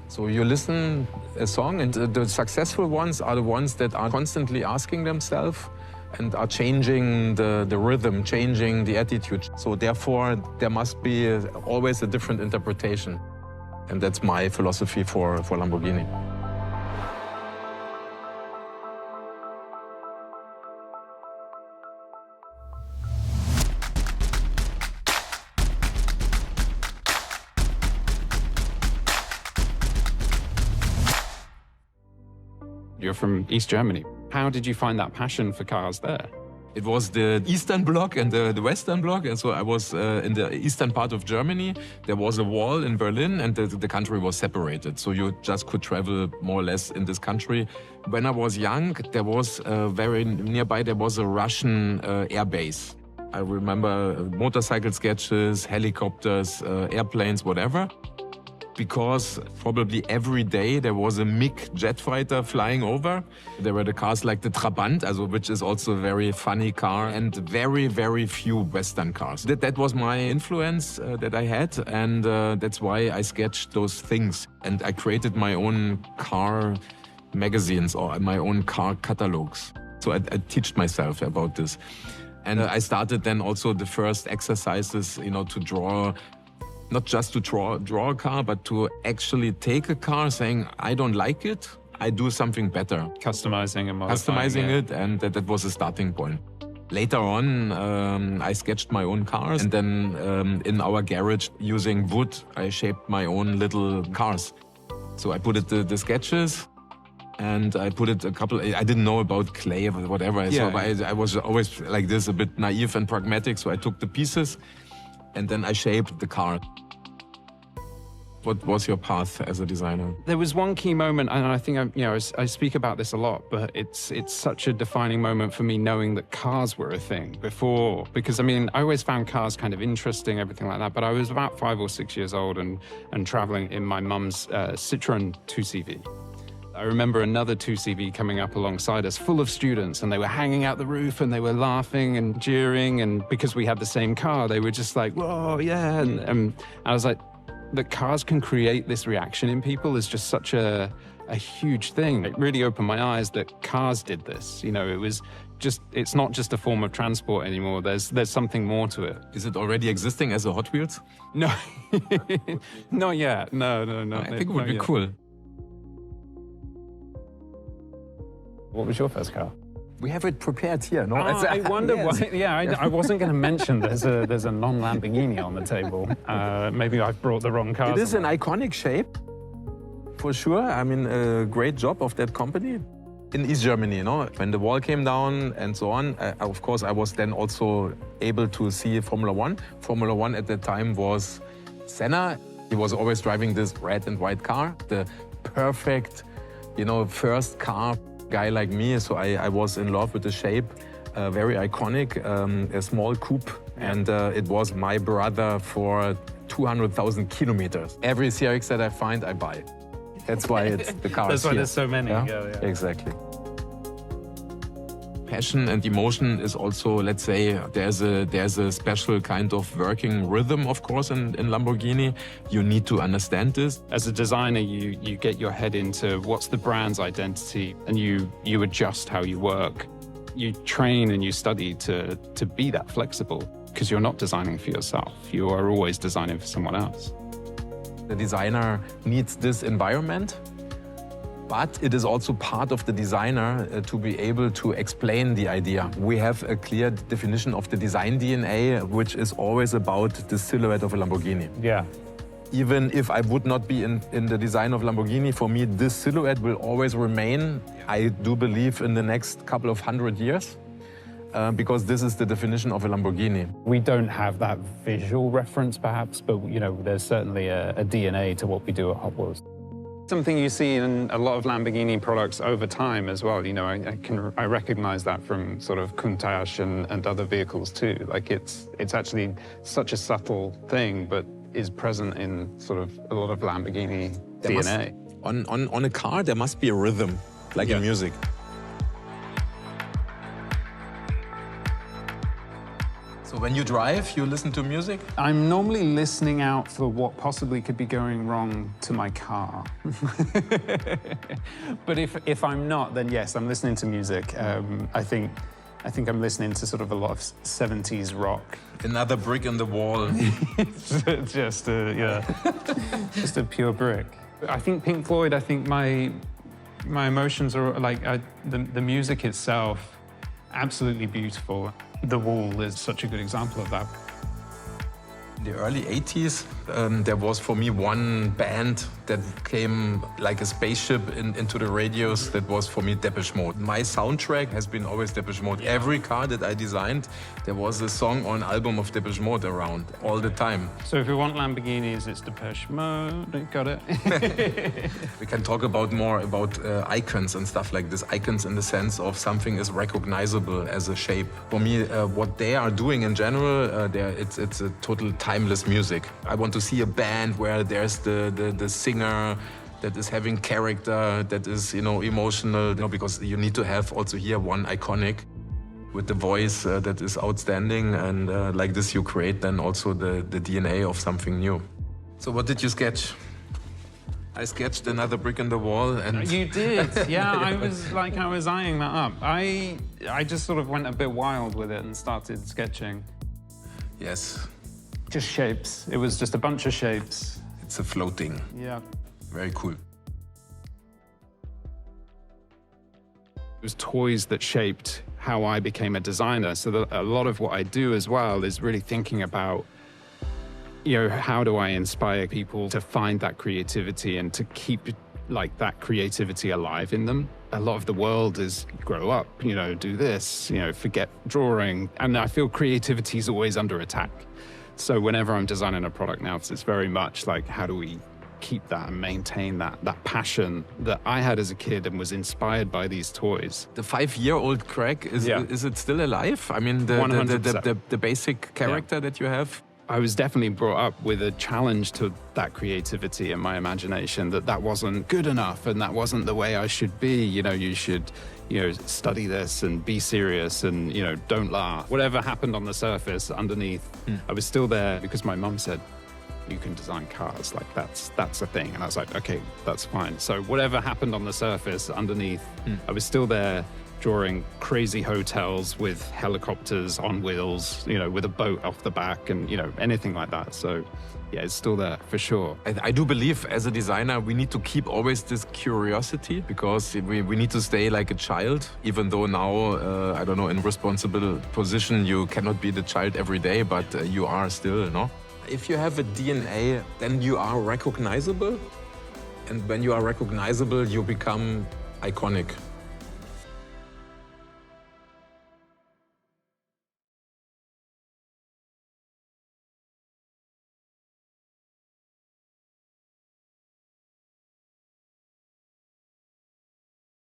So you listen a song, and the successful ones are the ones that are constantly asking themselves and are changing the rhythm, changing the attitude. So therefore, there must be always a different interpretation. And that's my philosophy for Lamborghini. You're from East Germany. How did you find that passion for cars there? It was the Eastern Bloc and the Western Bloc, and so I was in the eastern part of Germany. There was a wall in Berlin, and the country was separated, so you just could travel more or less in this country. When I was young, there was very nearby, there was a Russian air base. I remember motorcycle sketches, helicopters, airplanes, whatever. Because probably every day there was a MiG jet fighter flying over. There were the cars like the Trabant, which is also a very funny car, and very, very few Western cars. That was my influence that I had, and that's why I sketched those things. And I created my own car magazines or my own car catalogs. So I taught myself about this. And I started then also the first exercises, to draw. Not just to draw a car, but to actually take a car saying, I don't like it, I do something better. Customizing and modifying it, and that was a starting point. Later on, I sketched my own cars, and then in our garage, using wood, I shaped my own little cars. So I put it the sketches, and I put it I didn't know about clay or whatever, I was always like this, a bit naive and pragmatic, so I took the pieces, and then I shaped the car. What was your path as a designer? There was one key moment, and I think I speak about this a lot, but it's such a defining moment for me knowing that cars were a thing before. Because I always found cars kind of interesting, everything like that. But I was about 5 or 6 years old and traveling in my mum's Citroën 2CV. I remember another 2CV coming up alongside us, full of students, and they were hanging out the roof and they were laughing and jeering. And because we had the same car, they were just like, whoa, yeah. And I was like, the cars can create this reaction in people is just such a huge thing. It really opened my eyes that cars did this. It's not just a form of transport anymore. There's something more to it. Is it already existing as a Hot Wheels? No, not yet. No. I think it would be cool. What was your first car? We have it prepared here, no? I wonder why. Yeah, I wasn't going to mention there's a non-Lamborghini on the table. Maybe I've brought the wrong car. It is an iconic shape, for sure. A great job of that company in East Germany. When the wall came down and so on, of course, I was then also able to see Formula One. Formula One at that time was Senna. He was always driving this red and white car, the perfect, first car. Guy like me, so I was in love with the shape, very iconic, a small coupe, and it was my brother for 200,000 kilometers. Every CRX that I find, I buy. That's why it's the car. That's why there's so many. Yeah. Exactly. Passion and emotion is also, let's say, there's a special kind of working rhythm, of course, in Lamborghini. You need to understand this. As a designer, you get your head into what's the brand's identity, and you adjust how you work. You train and you study to be that flexible, because you're not designing for yourself. You are always designing for someone else. The designer needs this environment. But it is also part of the designer to be able to explain the idea. We have a clear definition of the design DNA, which is always about the silhouette of a Lamborghini. Yeah. Even if I would not be in the design of Lamborghini, for me, this silhouette will always remain, I do believe, in the next couple of 100 years. Because this is the definition of a Lamborghini. We don't have that visual reference, perhaps, but there's certainly a DNA to what we do at Hot Wheels. Something you see in a lot of Lamborghini products over time as well. I recognize that from sort of Countach and other vehicles too. Like it's actually such a subtle thing, but is present in sort of a lot of Lamborghini DNA. On a car, there must be a rhythm, like in music. So When you drive, you listen to music? I'm normally listening out for what possibly could be going wrong to my car. But if I'm not, then yes, I'm listening to music. I think I'm listening to sort of a lot of 70s rock. Another brick in the wall. Just a pure brick. I think Pink Floyd, I think my emotions are like, the music itself, absolutely beautiful. The Wall is such a good example of that. In the early 80s, there was for me one band that came like a spaceship into the radios. That was for me Depeche Mode. My soundtrack has been always Depeche Mode. Yeah. Every car that I designed, there was a song or an album of Depeche Mode around all the time. So if you want Lamborghinis, it's Depeche Mode. Got it. We can talk more about icons and stuff like this. Icons in the sense of something is recognizable as a shape. For me, what they are doing in general, it's a total timeless music. I want to see a band where there's the singer that is having character, that is, emotional, because you need to have also here one iconic with the voice that is outstanding, and like this you create then also the DNA of something new. So what did you sketch? I sketched another brick in the wall, and you did, yeah. I was eyeing that up. I just sort of went a bit wild with it and started sketching. Yes. Just shapes. It was just a bunch of shapes. It's a floating. Yeah. Very cool. It was toys that shaped how I became a designer. So a lot of what I do as well is really thinking about, how do I inspire people to find that creativity and to keep that creativity alive in them. A lot of the world is grow up, do this, forget drawing. And I feel creativity is always under attack. So whenever I'm designing a product now, it's very much like, how do we keep that and maintain that passion that I had as a kid and was inspired by these toys. The 5-year-old Craig, is it still alive? I mean, the basic character that you have? I was definitely brought up with a challenge to that creativity and my imagination, that wasn't good enough and that wasn't the way I should be. You should, study this and be serious and, don't laugh. Whatever happened on the surface underneath, I was still there because my mum said, you can design cars, that's a thing. And I was like, okay, that's fine. So whatever happened on the surface underneath, I was still there drawing crazy hotels with helicopters on wheels, with a boat off the back and, anything like that. So yeah, it's still there for sure. I do believe as a designer, we need to keep always this curiosity because we need to stay like a child, even though now, I don't know, in responsible position, you cannot be the child every day, but you are still, no? If you have a DNA, then you are recognizable. And when you are recognizable, you become iconic.